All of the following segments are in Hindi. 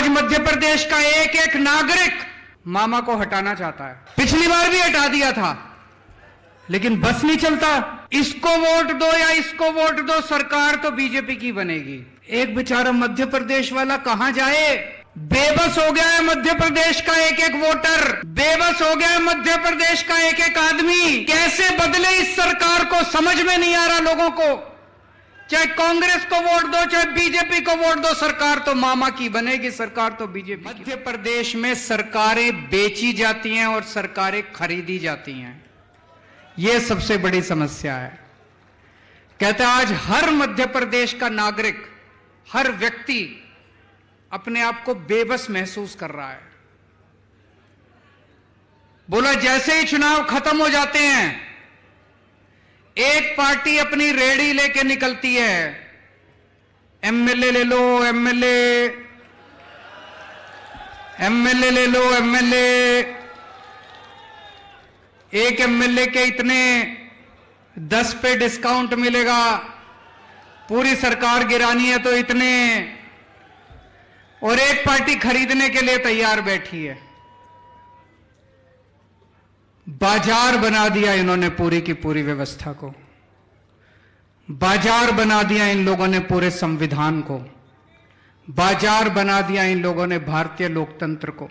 मध्य प्रदेश का एक एक नागरिक मामा को हटाना चाहता है। पिछली बार भी हटा दिया था, लेकिन बस नहीं चलता। इसको वोट दो या इसको वोट दो, सरकार तो बीजेपी की बनेगी। एक बेचारा मध्य प्रदेश वाला कहां जाए? बेबस हो गया है मध्य प्रदेश का एक एक वोटर, बेबस हो गया है मध्य प्रदेश का एक एक आदमी। कैसे बदले इस सरकार को समझ में नहीं आ रहा लोगों को। चाहे कांग्रेस को वोट दो, चाहे बीजेपी को वोट दो, सरकार तो मामा की बनेगी, सरकार तो बीजेपी। मध्य प्रदेश में सरकारें बेची जाती हैं और सरकारें खरीदी जाती हैं, यह सबसे बड़ी समस्या है। कहते हैं आज हर मध्य प्रदेश का नागरिक, हर व्यक्ति अपने आप को बेबस महसूस कर रहा है। बोला जैसे ही चुनाव खत्म हो जाते हैं, एक पार्टी अपनी रेडी लेके निकलती है। एमएलए ले लो, एमएलए ले लो, एमएलए। एक एमएलए के इतने 10 पे डिस्काउंट मिलेगा, पूरी सरकार गिरानी है तो इतने। और एक पार्टी खरीदने के लिए तैयार बैठी है। बाजार बना दिया इन्होंने पूरी की पूरी व्यवस्था को, बाजार बना दिया इन लोगों ने पूरे संविधान को, बाजार बना दिया इन लोगों ने भारतीय लोकतंत्र को,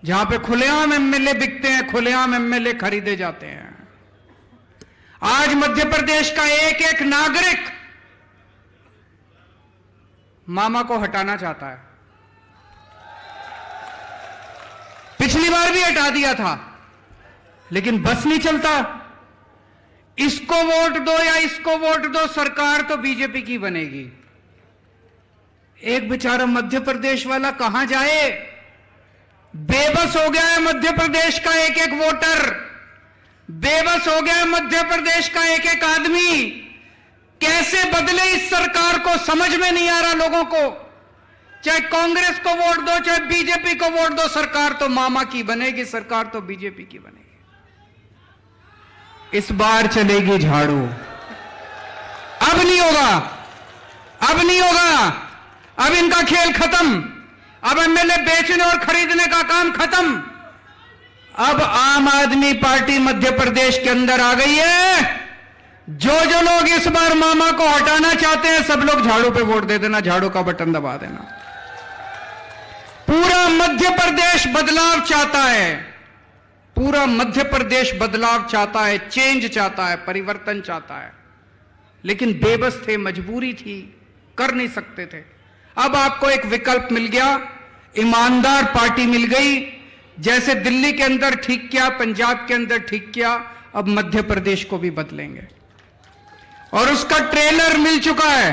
जहां पे खुलेआम एमएलए बिकते हैं, खुलेआम एमएलए खरीदे जाते हैं। आज मध्य प्रदेश का एक एक नागरिक मामा को हटाना चाहता है। पिछली बार भी हटा दिया था, लेकिन बस नहीं चलता। इसको वोट दो या इसको वोट दो, सरकार तो बीजेपी की बनेगी। एक बेचारा मध्य प्रदेश वाला कहां जाए? बेबस हो गया है मध्य प्रदेश का एक एक वोटर, बेबस हो गया है मध्य प्रदेश का एक एक आदमी। कैसे बदले इस सरकार को समझ में नहीं आ रहा लोगों को। चाहे कांग्रेस को वोट दो, चाहे बीजेपी को वोट दो, सरकार तो मामा की बनेगी, सरकार तो बीजेपी की बनेगी। इस बार चलेगी झाड़ू। अब नहीं होगा, अब नहीं होगा, अब इनका खेल खत्म। अब एमएलए बेचने और खरीदने का काम खत्म। अब आम आदमी पार्टी मध्य प्रदेश के अंदर आ गई है। जो जो लोग इस बार मामा को हटाना चाहते हैं, सब लोग झाड़ू पे वोट दे देना, झाड़ू का बटन दबा देना। पूरा मध्य प्रदेश बदलाव चाहता है, पूरा मध्य प्रदेश बदलाव चाहता है, चेंज चाहता है, परिवर्तन चाहता है। लेकिन बेबस थे, मजबूरी थी, कर नहीं सकते थे। अब आपको एक विकल्प मिल गया, ईमानदार पार्टी मिल गई। जैसे दिल्ली के अंदर ठीक किया, पंजाब के अंदर ठीक किया, अब मध्य प्रदेश को भी बदलेंगे। और उसका ट्रेलर मिल चुका है।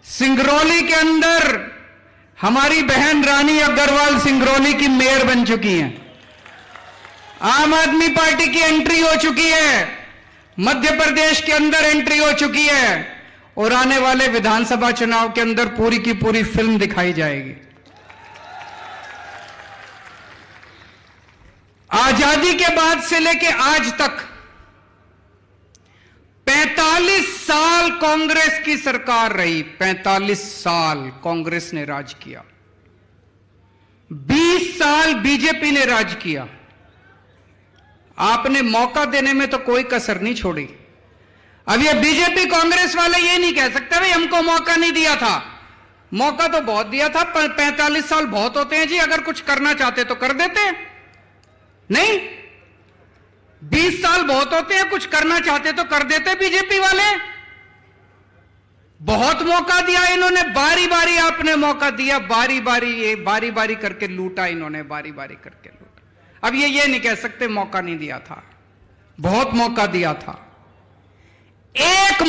सिंगरौली के अंदर हमारी बहन रानी अग्रवाल सिंगरौली की मेयर बन चुकी हैं। आम आदमी पार्टी की एंट्री हो चुकी है, मध्य प्रदेश के अंदर एंट्री हो चुकी है। और आने वाले विधानसभा चुनाव के अंदर पूरी की पूरी फिल्म दिखाई जाएगी। आजादी के बाद से लेके आज तक 45 साल कांग्रेस की सरकार रही। 45 साल कांग्रेस ने राज किया, 20 साल बीजेपी ने राज किया। आपने मौका देने में तो कोई कसर नहीं छोड़ी। अब ये बीजेपी कांग्रेस वाले ये नहीं कह सकते भाई हमको मौका नहीं दिया था। मौका तो बहुत दिया था। 45 साल बहुत होते हैं जी, अगर कुछ करना चाहते तो कर देते। नहीं, 20 साल बहुत होते हैं, कुछ करना चाहते तो कर देते। बीजेपी वाले बहुत मौका दिया इन्होंने, बारी बारी आपने मौका दिया, बारी बारी ये बारी बारी करके लूटा इन्होंने, बारी बारी करके लूटा। अब ये नहीं कह सकते मौका नहीं दिया था, बहुत मौका दिया था। एक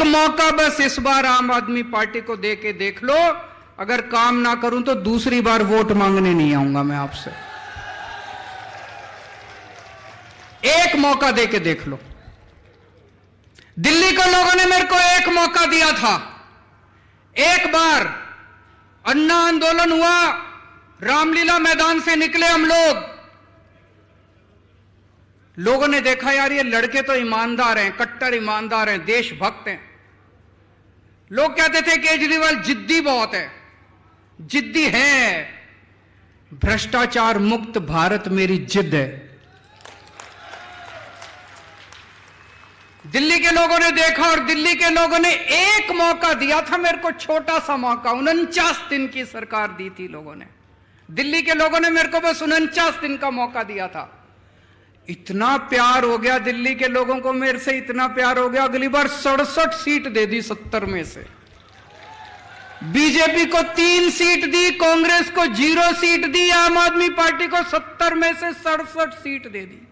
मौका बस इस बार आम आदमी पार्टी को दे के देख लो। अगर काम ना करूं तो दूसरी बार वोट मांगने नहीं आऊंगा मैं आपसे। एक मौका दे के देख लो। दिल्ली के लोगों ने मेरे को एक मौका दिया था। एक बार अन्ना आंदोलन हुआ, रामलीला मैदान से निकले हम लोगों ने देखा यार ये लड़के तो ईमानदार हैं, कट्टर ईमानदार हैं, देशभक्त हैं। लोग कहते थे केजरीवाल जिद्दी बहुत है, जिद्दी है। भ्रष्टाचार मुक्त भारत मेरी जिद है। दिल्ली के लोगों ने देखा और दिल्ली के लोगों ने एक मौका दिया था मेरे को, छोटा सा मौका। 49 दिन की सरकार दी थी लोगों ने। दिल्ली के लोगों ने मेरे को बस 49 दिन का मौका दिया था। इतना प्यार हो गया दिल्ली के लोगों को मेरे से, इतना प्यार हो गया, अगली बार 67 सीट दे दी 70 में से। बीजेपी को 3 सीट दी, कांग्रेस को 0 सीट दी, आम आदमी पार्टी को 70 में से 67 सीट दे दी।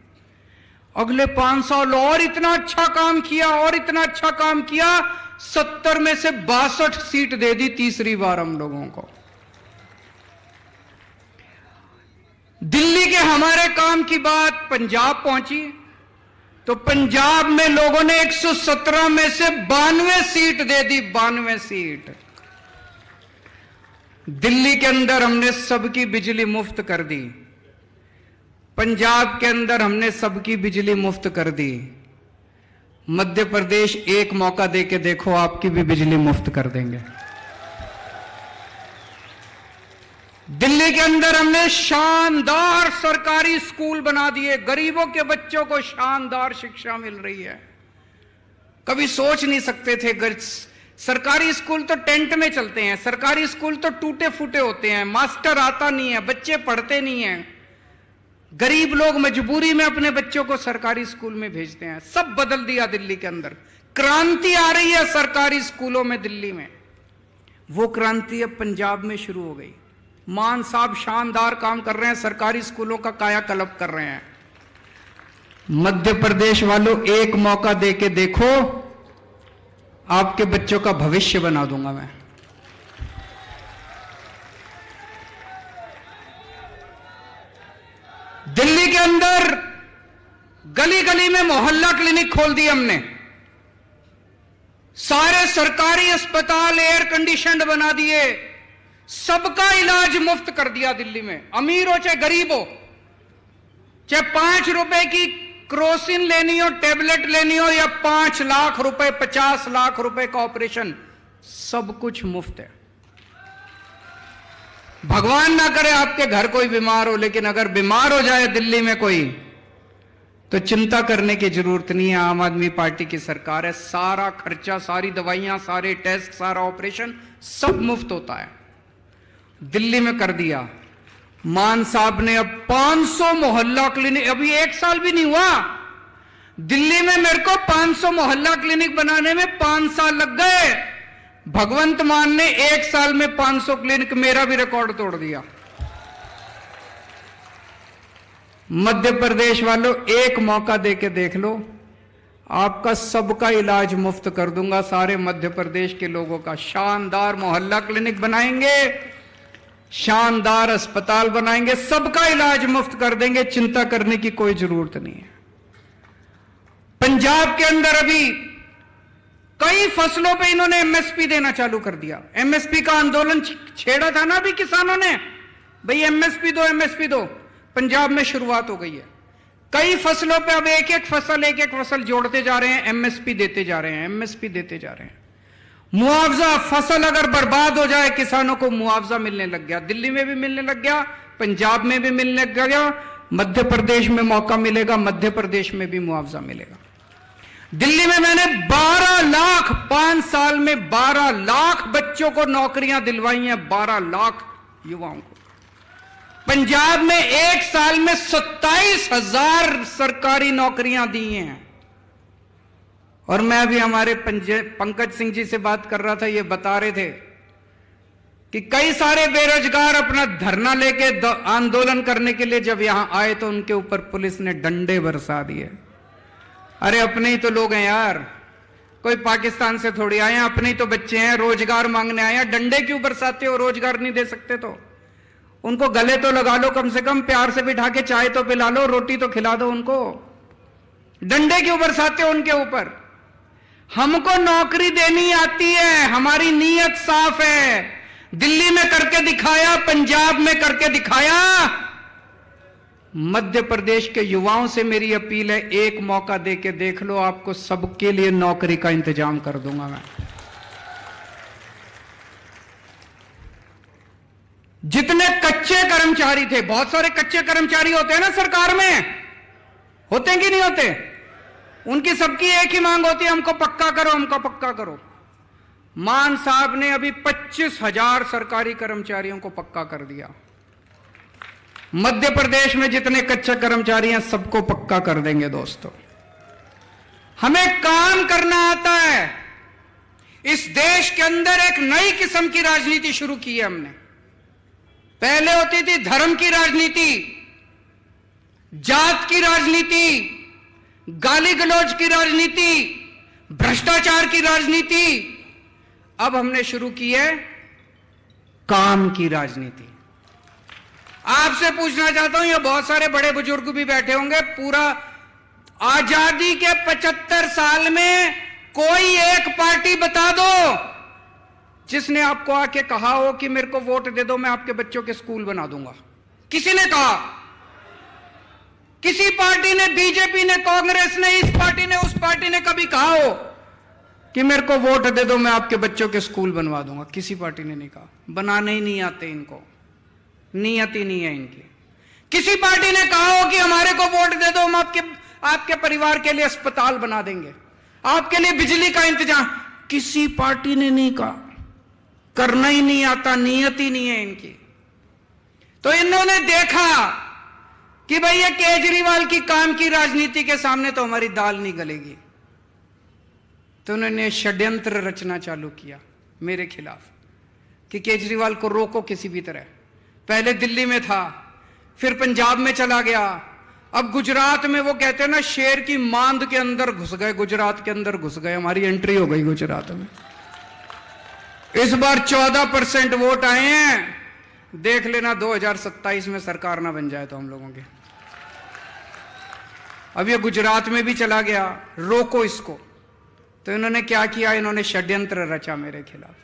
अगले 5 साल और इतना अच्छा काम किया, और इतना अच्छा काम किया, 70 में से 62 सीट दे दी तीसरी बार हम लोगों को। दिल्ली के हमारे काम की बात पंजाब पहुंची तो पंजाब में लोगों ने 117 में से 92 सीट दे दी, 92 सीट। दिल्ली के अंदर हमने सबकी बिजली मुफ्त कर दी, पंजाब के अंदर हमने सबकी बिजली मुफ्त कर दी। मध्य प्रदेश एक मौका देके देखो, आपकी भी बिजली मुफ्त कर देंगे। दिल्ली के अंदर हमने शानदार सरकारी स्कूल बना दिए, गरीबों के बच्चों को शानदार शिक्षा मिल रही है। कभी सोच नहीं सकते थे, सरकारी स्कूल तो टेंट में चलते हैं, सरकारी स्कूल तो टूटे फूटे होते हैं, मास्टर आता नहीं है, बच्चे पढ़ते नहीं हैं, गरीब लोग मजबूरी में अपने बच्चों को सरकारी स्कूल में भेजते हैं। सब बदल दिया दिल्ली के अंदर। क्रांति आ रही है सरकारी स्कूलों में दिल्ली में। वो क्रांति अब पंजाब में शुरू हो गई। मान साहब शानदार काम कर रहे हैं, सरकारी स्कूलों का कायाकल्प कर रहे हैं। मध्य प्रदेश वालों एक मौका देके देखो, आपके बच्चों का भविष्य बना दूंगा मैं। दिल्ली के अंदर गली गली में मोहल्ला क्लिनिक खोल दिए हमने, सारे सरकारी अस्पताल एयर कंडीशनड बना दिए, सबका इलाज मुफ्त कर दिया दिल्ली में। अमीर हो चाहे गरीब हो, चाहे 5 रुपए की क्रोसिन लेनी हो, टेबलेट लेनी हो, या 5 लाख रुपए 50 लाख रुपए का ऑपरेशन, सब कुछ मुफ्त है। भगवान ना करे आपके घर कोई बीमार हो, लेकिन अगर बीमार हो जाए दिल्ली में कोई, तो चिंता करने की जरूरत नहीं है। आम आदमी पार्टी की सरकार है, सारा खर्चा, सारी दवाइयां, सारे टेस्ट, सारा ऑपरेशन सब मुफ्त होता है। दिल्ली में कर दिया। मान साहब ने अब 500 मोहल्ला क्लिनिक, अभी 1 साल भी नहीं हुआ दिल्ली में, मेरे को 500 मोहल्ला क्लिनिक बनाने में 5 साल लग गए। भगवंत मान ने 1 साल में 500 क्लिनिक, मेरा भी रिकॉर्ड तोड़ दिया। मध्य प्रदेश वालों एक मौका देके देख लो, आपका सबका इलाज मुफ्त कर दूंगा। सारे मध्य प्रदेश के लोगों का शानदार मोहल्ला क्लिनिक बनाएंगे, शानदार अस्पताल बनाएंगे, सबका इलाज मुफ्त कर देंगे, चिंता करने की कोई जरूरत नहीं है। पंजाब के अंदर अभी कई फसलों पे इन्होंने एमएसपी देना चालू कर दिया। एमएसपी का आंदोलन छेड़ा था ना अभी किसानों ने, भाई एमएसपी दो, एमएसपी दो। पंजाब में शुरुआत हो गई है। कई फसलों पे अब एक एक फसल जोड़ते जा रहे हैं, एमएसपी देते जा रहे हैं, एमएसपी देते जा रहे हैं। मुआवजा, फसल अगर बर्बाद हो जाए किसानों को मुआवजा मिलने लग गया। दिल्ली में भी मिलने लग गया, पंजाब में भी मिलने लग गया, मध्य प्रदेश में मौका मिलेगा, मध्य प्रदेश में भी मुआवजा मिलेगा। दिल्ली में मैंने 12 लाख 5 साल में 12 लाख बच्चों को नौकरियां दिलवाई हैं, 12 लाख युवाओं को। पंजाब में 1 साल में 27,000 सरकारी नौकरियां दी हैं। और मैं अभी हमारे पंकज सिंह जी से बात कर रहा था, ये बता रहे थे कि कई सारे बेरोजगार अपना धरना लेके आंदोलन करने के लिए जब यहां आए तो उनके ऊपर पुलिस ने डंडे बरसा दिए। अरे अपने ही तो लोग हैं यार, कोई पाकिस्तान से थोड़ी आए हैं, अपने ही तो बच्चे हैं, रोजगार मांगने आए हैं, डंडे क्यों बरसाते हो? रोजगार नहीं दे सकते तो उनको गले तो लगा लो, कम से कम प्यार से बिठा के चाय तो पिला लो, रोटी तो खिला दो उनको। डंडे क्यों बरसाते हो उनके ऊपर? हमको नौकरी देनी आती है, हमारी नीयत साफ है। दिल्ली में करके दिखाया, पंजाब में करके दिखाया। मध्य प्रदेश के युवाओं से मेरी अपील है, एक मौका देके देख लो, आपको सबके लिए नौकरी का इंतजाम कर दूंगा मैं। जितने कच्चे कर्मचारी थे, बहुत सारे कच्चे कर्मचारी होते हैं ना सरकार में, होते हैं कि नहीं होते? उनकी सबकी एक ही मांग होती है, हमको पक्का करो, हमको पक्का करो। मान साहब ने अभी 25,000 सरकारी कर्मचारियों को पक्का कर दिया। मध्य प्रदेश में जितने कच्चे कर्मचारी हैं सबको पक्का कर देंगे दोस्तों। हमें काम करना आता है। इस देश के अंदर एक नई किस्म की राजनीति शुरू की है हमने। पहले होती थी धर्म की राजनीति, जात की राजनीति, गाली गलौज की राजनीति, भ्रष्टाचार की राजनीति। अब हमने शुरू की है काम की राजनीति। आपसे पूछना चाहता हूं, ये बहुत सारे बड़े बुजुर्ग भी बैठे होंगे, पूरा आजादी के 75 साल में कोई एक पार्टी बता दो जिसने आपको आके कहा हो कि मेरे को वोट दे दो, मैं आपके बच्चों के स्कूल बना दूंगा। किसी ने कहा? किसी पार्टी ने, बीजेपी ने, कांग्रेस ने, इस पार्टी ने, उस पार्टी ने कभी कहा हो कि मेरे को वोट दे दो, मैं आपके बच्चों के स्कूल बनवा दूंगा? किसी पार्टी ने नहीं कहा। बनाने ही नहीं आते इनको, नियत ही नहीं है इनकी। किसी पार्टी ने कहा हो कि हमारे को वोट दे दो, हम आपके परिवार के लिए अस्पताल बना देंगे, आपके लिए बिजली का इंतजाम? किसी पार्टी ने नहीं कहा। करना ही नहीं आता, नियत ही नहीं है इनकी। तो इन्होंने देखा कि भाई ये केजरीवाल की काम की राजनीति के सामने तो हमारी दाल नहीं गलेगी, तो उन्होंने षड्यंत्र रचना चालू किया मेरे खिलाफ कि केजरीवाल को रोको किसी भी तरह। पहले दिल्ली में था, फिर पंजाब में चला गया, अब गुजरात में वो कहते हैं ना शेर की मांद के अंदर घुस गए, गुजरात के अंदर घुस गए। हमारी एंट्री हो गई गुजरात में। इस बार 14% वोट आए हैं। देख लेना 2027 में सरकार ना बन जाए तो हम लोगों के। अब ये गुजरात में भी चला गया, रोको इसको। तो इन्होंने क्या किया? इन्होंने षड्यंत्र रचा मेरे खिलाफ।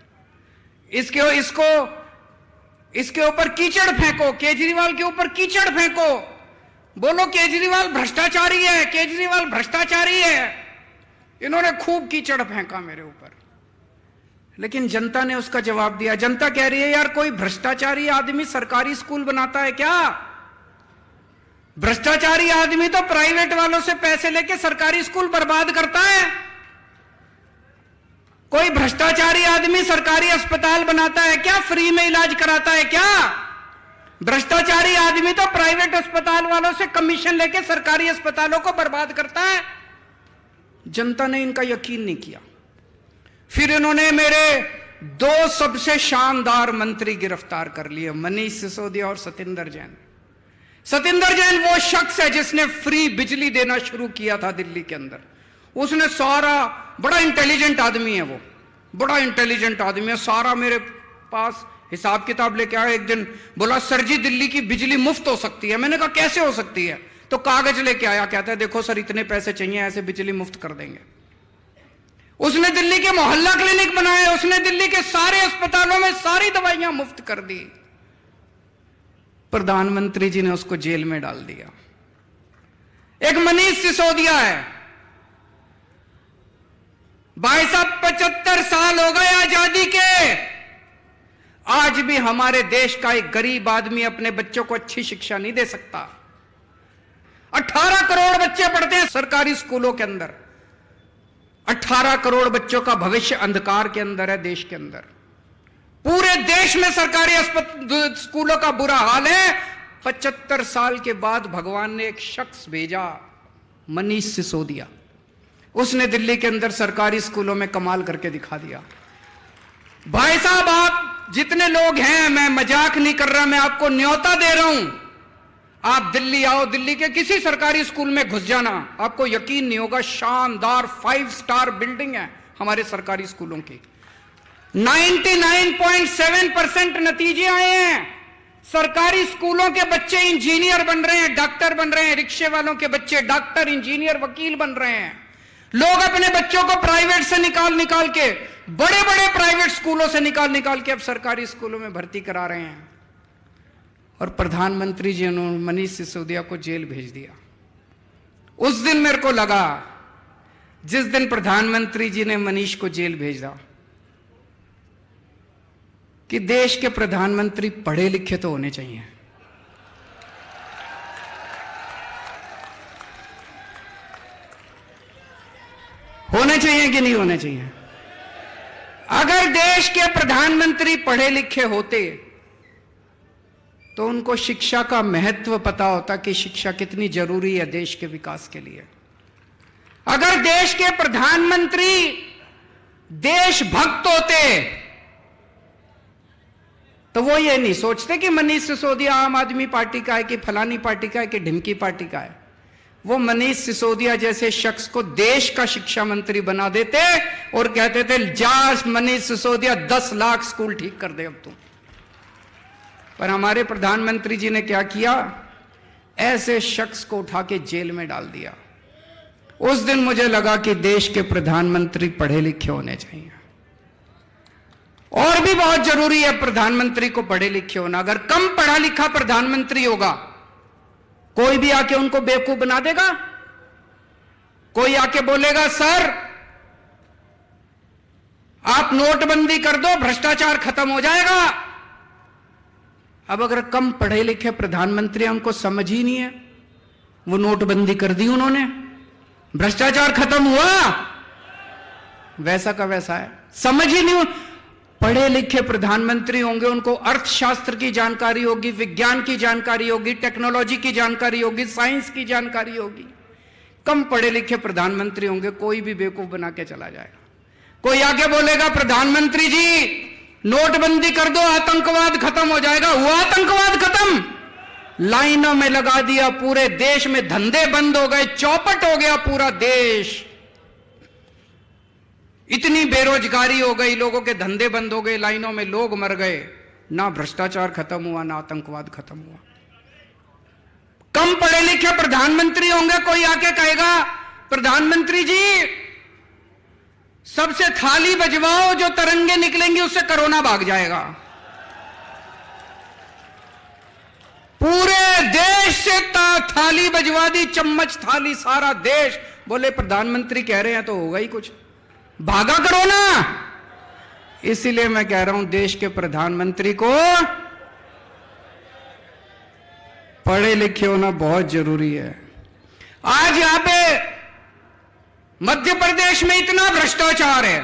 इसके ऊपर कीचड़ फेंको, केजरीवाल के ऊपर कीचड़ फेंको, बोलो केजरीवाल भ्रष्टाचारी है, केजरीवाल भ्रष्टाचारी है। इन्होंने खूब कीचड़ फेंका मेरे ऊपर, लेकिन जनता ने उसका जवाब दिया। जनता कह रही है यार कोई भ्रष्टाचारी आदमी सरकारी स्कूल बनाता है क्या? भ्रष्टाचारी आदमी तो प्राइवेट वालों से पैसे लेके सरकारी स्कूल बर्बाद करता है। कोई भ्रष्टाचारी आदमी सरकारी अस्पताल बनाता है क्या? फ्री में इलाज कराता है क्या? भ्रष्टाचारी आदमी तो प्राइवेट अस्पताल वालों से कमीशन लेके सरकारी अस्पतालों को बर्बाद करता है। जनता ने इनका यकीन नहीं किया। फिर इन्होंने मेरे 2 सबसे शानदार मंत्री गिरफ्तार कर लिए, मनीष सिसोदिया और सतिंदर जैन। सतिंदर जैन वो शख्स है जिसने फ्री बिजली देना शुरू किया था दिल्ली के अंदर। उसने सारा, बड़ा इंटेलिजेंट आदमी है वो, बड़ा इंटेलिजेंट आदमी है, सारा मेरे पास हिसाब किताब लेके आया। एक दिन बोला सर जी दिल्ली की बिजली मुफ्त हो सकती है। मैंने कहा कैसे हो सकती है? तो कागज लेके आया, कहता है देखो सर इतने पैसे चाहिए, ऐसे बिजली मुफ्त कर देंगे। उसने दिल्ली के मोहल्ला क्लिनिक बनाए, उसने दिल्ली के सारे अस्पतालों में सारी दवाइयां मुफ्त कर दी। प्रधानमंत्री जी ने उसको जेल में डाल दिया। एक मनीष सिसोदिया है, भाई साहब 75 साल हो गए आजादी के, आज भी हमारे देश का एक गरीब आदमी अपने बच्चों को अच्छी शिक्षा नहीं दे सकता। 18 करोड़ बच्चे पढ़ते हैं सरकारी स्कूलों के अंदर। 18 करोड़ बच्चों का भविष्य अंधकार के अंदर है देश के अंदर। पूरे देश में सरकारी स्कूलों का बुरा हाल है। 75 साल के बाद भगवान ने एक शख्स भेजा, मनीष सिसोदिया। उसने दिल्ली के अंदर सरकारी स्कूलों में कमाल करके दिखा दिया। भाई साहब आप जितने लोग हैं, मैं मजाक नहीं कर रहा, मैं आपको न्योता दे रहा हूं, आप दिल्ली आओ, दिल्ली के किसी सरकारी स्कूल में घुस जाना, आपको यकीन नहीं होगा, शानदार 5 स्टार बिल्डिंग है हमारे सरकारी स्कूलों की। 99.7% नतीजे आए हैं। सरकारी स्कूलों के बच्चे इंजीनियर बन रहे हैं, डॉक्टर बन रहे हैं, रिक्शे वालों के बच्चे डॉक्टर, इंजीनियर, वकील बन रहे हैं। लोग अपने बच्चों को प्राइवेट से निकाल के, बड़े बड़े प्राइवेट स्कूलों से निकाल के अब सरकारी स्कूलों में भर्ती करा रहे हैं। और प्रधानमंत्री जी ने मनीष सिसोदिया को जेल भेज दिया। उस दिन मेरे को लगा, जिस दिन प्रधानमंत्री जी ने मनीष को जेल भेजा, कि देश के प्रधानमंत्री पढ़े लिखे तो होने चाहिए। होने चाहिए कि नहीं होने चाहिए? अगर देश के प्रधानमंत्री पढ़े लिखे होते तो उनको शिक्षा का महत्व पता होता कि शिक्षा कितनी जरूरी है देश के विकास के लिए। अगर देश के प्रधानमंत्री देशभक्त होते तो वो ये नहीं सोचते कि मनीष सिसोदिया आम आदमी पार्टी का है कि फलानी पार्टी का है कि ढिमकी पार्टी का है। वो मनीष सिसोदिया जैसे शख्स को देश का शिक्षा मंत्री बना देते और कहते थे जा मनीष सिसोदिया 10 लाख स्कूल ठीक कर दे अब तुम। पर हमारे प्रधानमंत्री जी ने क्या किया? ऐसे शख्स को उठा के जेल में डाल दिया। उस दिन मुझे लगा कि देश के प्रधानमंत्री पढ़े लिखे होने चाहिए। और भी बहुत जरूरी है प्रधानमंत्री को पढ़े लिखे होना। अगर कम पढ़ा लिखा प्रधानमंत्री होगा, कोई भी आके उनको बेवकूफ बना देगा। कोई आके बोलेगा सर आप नोटबंदी कर दो, भ्रष्टाचार खत्म हो जाएगा। अब अगर कम पढ़े लिखे प्रधानमंत्री, उनको समझ ही नहीं है, वो नोटबंदी कर दी उन्होंने, भ्रष्टाचार खत्म हुआ, वैसा का वैसा है, समझ ही नहीं। पढ़े लिखे प्रधानमंत्री होंगे, उनको अर्थशास्त्र की जानकारी होगी, विज्ञान की जानकारी होगी, टेक्नोलॉजी की जानकारी होगी, साइंस की जानकारी होगी। कम पढ़े लिखे प्रधानमंत्री होंगे, कोई भी बेवकूफ बना के चला जाएगा। कोई आगे बोलेगा प्रधानमंत्री जी नोटबंदी कर दो, आतंकवाद खत्म हो जाएगा। हुआ आतंकवाद खत्म? लाइनों में लगा दिया, पूरे देश में धंधे बंद हो गए, चौपट हो गया पूरा देश। इतनी बेरोजगारी हो गई, लोगों के धंधे बंद हो गए, लाइनों में लोग मर गए। ना भ्रष्टाचार खत्म हुआ, ना आतंकवाद खत्म हुआ। कम पढ़े लिखे प्रधानमंत्री होंगे, कोई आके कहेगा प्रधानमंत्री जी सबसे थाली बजवाओ, जो तरंगे निकलेंगी उससे कोरोना भाग जाएगा। पूरे देश से थाली बजवा दी, चम्मच थाली सारा देश। बोले प्रधानमंत्री कह रहे हैं तो होगा ही कुछ, भागा कोरोना। इसीलिए मैं कह रहा हूं देश के प्रधानमंत्री को पढ़े लिखे होना बहुत जरूरी है। आज यहां पे मध्य प्रदेश में इतना भ्रष्टाचार है,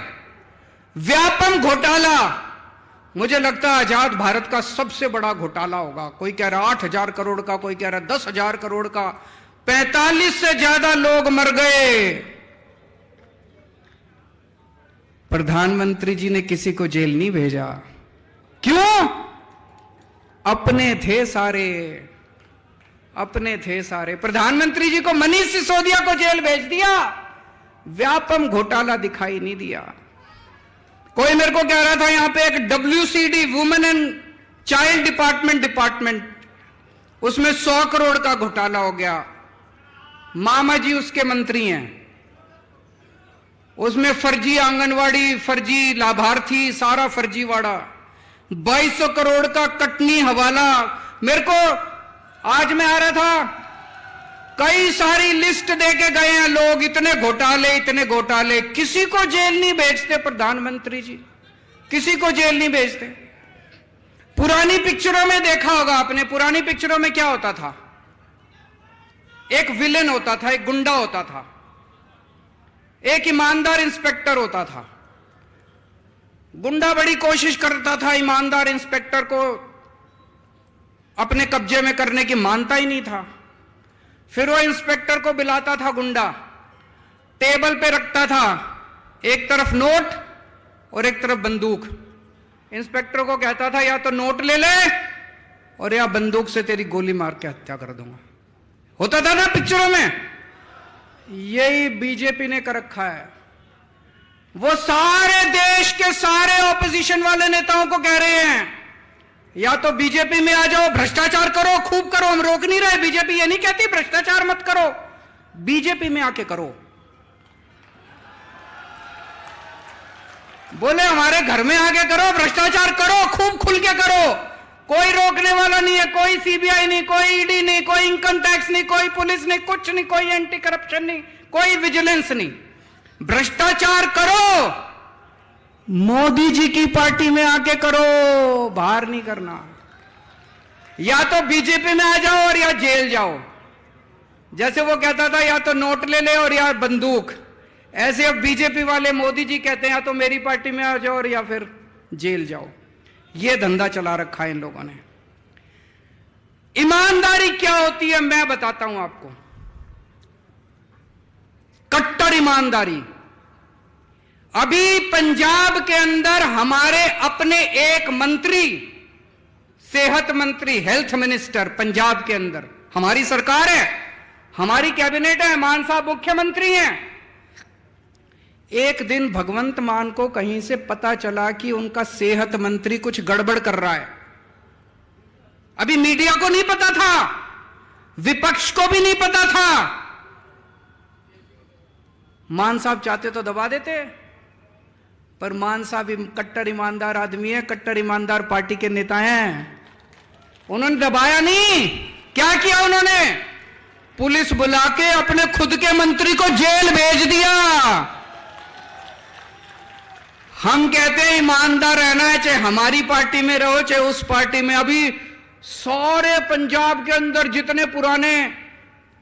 व्यापम घोटाला। मुझे लगता है आजाद भारत का सबसे बड़ा घोटाला होगा। कोई कह रहा 8,000 करोड़ का, कोई कह रहा 10,000 करोड़ का। 45 से ज्यादा लोग मर गए। प्रधानमंत्री जी ने किसी को जेल नहीं भेजा। क्यों? अपने थे सारे, अपने थे सारे। प्रधानमंत्री जी को मनीष सिसोदिया को जेल भेज दिया, व्यापम घोटाला दिखाई नहीं दिया। कोई मेरे को कह रहा था यहां पे एक WCD women and child department, उसमें 100 करोड़ का घोटाला हो गया। मामा जी उसके मंत्री हैं, उसमें फर्जी आंगनवाड़ी, फर्जी लाभार्थी, सारा फर्जीवाड़ा। 2200 करोड़ का कटनी हवाला। मेरे को आज मैं आ रहा था, कई सारी लिस्ट देके गए हैं लोग, इतने घोटाले, इतने घोटाले। किसी को जेल नहीं भेजते प्रधानमंत्री जी, किसी को जेल नहीं भेजते। पुरानी पिक्चरों में देखा होगा आपने, पुरानी पिक्चरों में क्या होता था? एक विलेन होता था, एक गुंडा होता था, एक ईमानदार इंस्पेक्टर होता था। गुंडा बड़ी कोशिश करता था ईमानदार इंस्पेक्टर को अपने कब्जे में करने की, मानता ही नहीं था। फिर वो इंस्पेक्टर को बुलाता था गुंडा, टेबल पे रखता था एक तरफ नोट और एक तरफ बंदूक। इंस्पेक्टर को कहता था या तो नोट ले ले और या बंदूक से तेरी गोली मार के हत्या कर दूंगा। होता था ना पिक्चरों में। यही बीजेपी ने कर रखा है। वो सारे देश के सारे ऑपोजिशन वाले नेताओं को कह रहे हैं या तो बीजेपी में आ जाओ, भ्रष्टाचार करो, खूब करो। हम रोक नहीं रहे, बीजेपी ये नहीं कहती भ्रष्टाचार मत करो, बीजेपी में आके करो। बोले हमारे घर में आके करो, भ्रष्टाचार करो, खूब खुल के करो, कोई रोकने वाला नहीं है। कोई सीबीआई नहीं, कोई ईडी नहीं, कोई इनकम टैक्स नहीं, कोई पुलिस नहीं, कुछ नहीं, कोई एंटी करप्शन नहीं, कोई विजिलेंस नहीं। भ्रष्टाचार करो, मोदी जी की पार्टी में आके करो, बाहर नहीं करना। या तो बीजेपी में आ जाओ और या जेल जाओ। जैसे वो कहता था या तो नोट ले ले और या बंदूक, ऐसे अब बीजेपी वाले मोदी जी कहते हैं या तो मेरी पार्टी में आ जाओ और या फिर जेल जाओ। ये धंधा चला रखा है इन लोगों ने। ईमानदारी क्या होती है मैं बताता हूं आपको। कट्टर ईमानदारी। अभी पंजाब के अंदर हमारे अपने एक मंत्री, सेहत मंत्री, हेल्थ मिनिस्टर पंजाब के अंदर, हमारी सरकार है, हमारी कैबिनेट है, मान साहब मुख्यमंत्री हैं। एक दिन भगवंत मान को कहीं से पता चला कि उनका सेहत मंत्री कुछ गड़बड़ कर रहा है। अभी मीडिया को नहीं पता था, विपक्ष को भी नहीं पता था। मान साहब चाहते तो दबा देते, पर मान साहब कट्टर ईमानदार आदमी है, कट्टर ईमानदार पार्टी के नेता हैं। उन्होंने दबाया नहीं। क्या किया उन्होंने? पुलिस बुला के अपने खुद के मंत्री को जेल भेज दिया। हम कहते हैं ईमानदार रहना है, चाहे हमारी पार्टी में रहो चाहे उस पार्टी में। अभी सारे पंजाब के अंदर जितने पुराने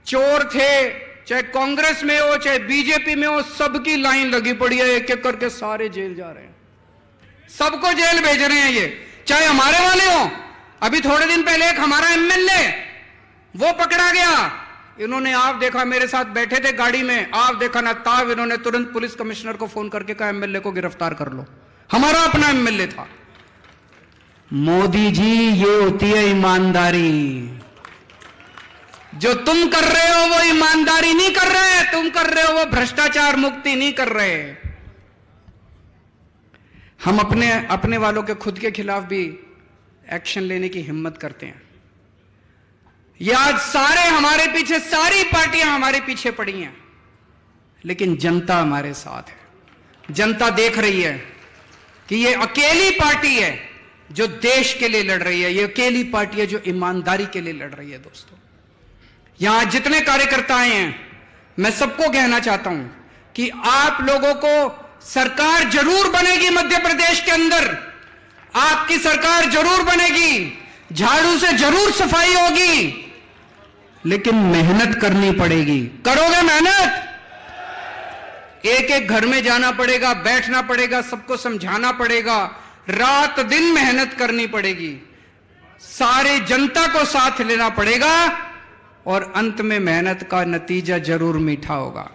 चोर थे, चाहे कांग्रेस में हो चाहे बीजेपी में हो, सबकी लाइन लगी पड़ी है, एक एक करके सारे जेल जा रहे हैं, सबको जेल भेज रहे हैं ये, चाहे हमारे वाले हो। अभी थोड़े दिन पहले एक हमारा एमएलए वो पकड़ा गया। इन्होंने, आप देखा, मेरे साथ बैठे थे गाड़ी में, आप देखा ना ताब, इन्होंने तुरंत पुलिस कमिश्नर को फोन करके कहा एमएलए को गिरफ्तार कर लो। हमारा अपना एमएलए था। मोदी जी, ये होती है ईमानदारी। जो तुम कर रहे हो वो ईमानदारी नहीं कर रहे, तुम कर रहे हो वो भ्रष्टाचार मुक्ति नहीं कर रहे। हम अपने वालों के खुद के खिलाफ भी एक्शन लेने की हिम्मत करते हैं। ये आज सारे हमारे पीछे, सारी पार्टियां हमारे पीछे पड़ी हैं, लेकिन जनता हमारे साथ है। जनता देख रही है कि ये अकेली पार्टी है जो देश के लिए लड़ रही है, ये अकेली पार्टी है जो ईमानदारी के लिए लड़ रही है। दोस्तों, यहां जितने कार्यकर्ता आए हैं, मैं सबको कहना चाहता हूं कि आप लोगों को सरकार जरूर बनेगी मध्य प्रदेश के अंदर, आपकी सरकार जरूर बनेगी, झाड़ू से जरूर सफाई होगी, लेकिन मेहनत करनी पड़ेगी। करोगे मेहनत? एक एक घर में जाना पड़ेगा, बैठना पड़ेगा, सबको समझाना पड़ेगा, रात दिन मेहनत करनी पड़ेगी, सारे जनता को साथ लेना पड़ेगा, और अंत में मेहनत का नतीजा जरूर मीठा होगा।